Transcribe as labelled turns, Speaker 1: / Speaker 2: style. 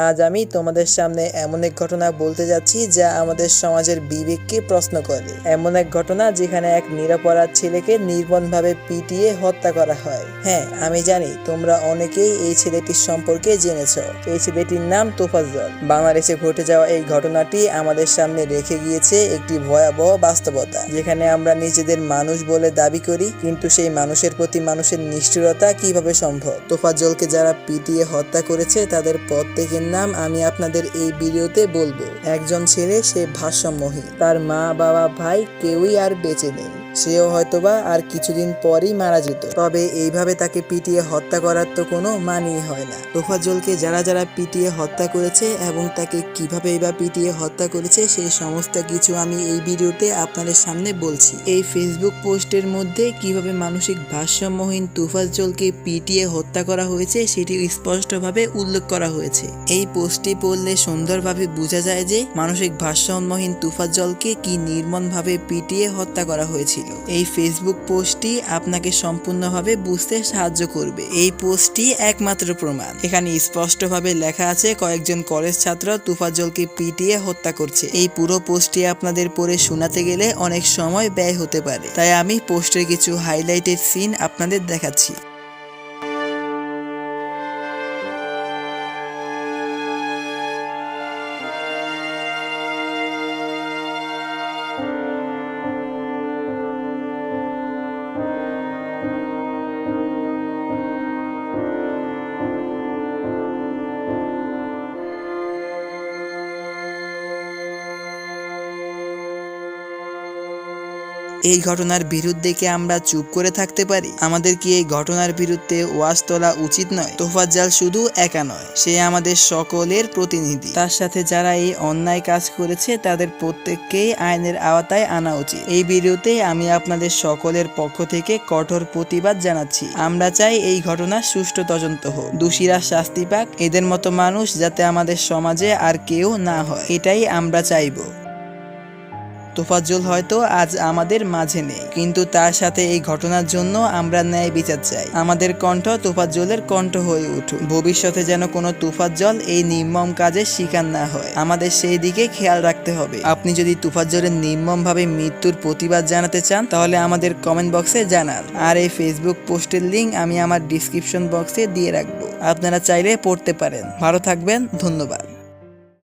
Speaker 1: আজ আমি তোমাদের সামনে এমন এক ঘটনা বলতে যাচ্ছি যা আমাদের সমাজের বিবেককে প্রশ্ন করে। এমন এক ঘটনা যেখানে এক নিরপরাধ ছেলেকে নির্মমভাবে পিটিয়ে হত্যা করা হয়। হ্যাঁ, আমি জানি তোমরা অনেকেই এই ছেলেটির সম্পর্কে জেনেছো। এই ছেলেটির নাম তোফাজ্জল। বাংলাদেশে ঘটে যাওয়া এই ঘটনাটি আমাদের সামনে রেখে গিয়েছে একটি ভয়াবহ বাস্তবতা, যেখানে আমরা নিজেদের মানুষ বলে দাবি করি, কিন্তু সেই মানুষের প্রতি মানুষের নিষ্ঠুরতা কিভাবে সম্ভব। তোফাজ্জলকে যারা পিটিয়ে হত্যা করেছে তাদের প্রত্যেকের নাম আমি আপনাদের এই ভিডিওতে বলবো। একজন ছেলে, সে ভারসাম্যহীন, তার মা বাবা ভাই কেউই আর বেঁচে নেই, সেও হয়তোবা আর কিছুদিন পরই মারা যেত। তবে এইভাবে তাকে পিটিয়ে হত্যা করার তো কোনো মানেই হয় না। তোফাজ্জলকে যারা যারা পিটিয়ে হত্যা করেছে এবং তাকে কিভাবে বা পিটিয়ে হত্যা করেছে সেই সমস্ত কিছু আমি এই ভিডিওতে আপনাদের সামনে বলছি। এই ফেসবুক পোস্টের মধ্যে কিভাবে মানসিক ভারসাম্যহীন তোফাজ্জলকে পিটিয়ে হত্যা করা হয়েছে সেটি স্পষ্টভাবে উল্লেখ করা হয়েছে। এই পোস্টটি পড়লে সুন্দরভাবে বোঝা যায় যে মানসিক ভারসাম্যহীন তোফাজ্জলকে কি নির্মমভাবে পিটিয়ে হত্যা করা হয়েছিল। এই ফেসবুক পোস্টটি আপনাকে সম্পূর্ণভাবে বুঝতে সাহায্য করবে। এই পোস্টটি একমাত্র প্রমাণ। এখানে স্পষ্টভাবে লেখা আছে কয়েকজন কলেজ ছাত্র তোফাজ্জলকে পিটিয়ে হত্যা করছে। এই পুরো পোস্টটি আপনাদের পড়ে শোনাতে গেলে অনেক সময় ব্যয় হতে পারে, তাই আমি পোস্টের কিছু হাইলাইটেড সিন আপনাদের দেখাচ্ছি। এই ঘটনার বিরুদ্ধে কি আমরা চুপ করে থাকতে পারি? আমাদের কি এই ঘটনার বিরুদ্ধে ওয়াজ তোলা উচিত নয়? তোফাজ্জল শুধু একা নয়, সে আমাদের সকলের প্রতিনিধি। তার সাথে যারা এই অন্যায় কাজ করেছে তাদের প্রত্যেককেই আইনের আওতায় আনা উচিত। এই ভিডিওতে আমি আপনাদের সকলের পক্ষ থেকে কঠোর প্রতিবাদ জানাচ্ছি। আমরা চাই এই ঘটনার সুষ্ঠু তদন্ত হোক, দোষীরা শাস্তি পাক, এদের মতো মানুষ যাতে আমাদের সমাজে আর কেউ না হয়, এটাই আমরা চাইব। তোফাজ্জল হয়তো আজ আমাদের মাঝে নেই, কিন্তু তার সাথে এই ঘটনার জন্য আমরা ন্যায় বিচার চাই। আমাদের কণ্ঠ তোফাজ্জলের কণ্ঠ হয়ে উঠুক। ভবিষ্যতে যেন কোনো তোফাজ্জল এই নির্মম কাজের শিকার না হয়, আমাদের সেই দিকে খেয়াল রাখতে হবে। আপনি যদি তোফাজ্জলের নির্মমভাবে মৃত্যুর প্রতিবাদ জানাতে চান তাহলে আমাদের কমেন্ট বক্সে জানান, আর এই ফেসবুক পোস্টের লিঙ্ক আমি আমার ডিসক্রিপশন বক্সে দিয়ে রাখবো, আপনারা চাইলে পড়তে পারেন। ভালো থাকবেন, ধন্যবাদ।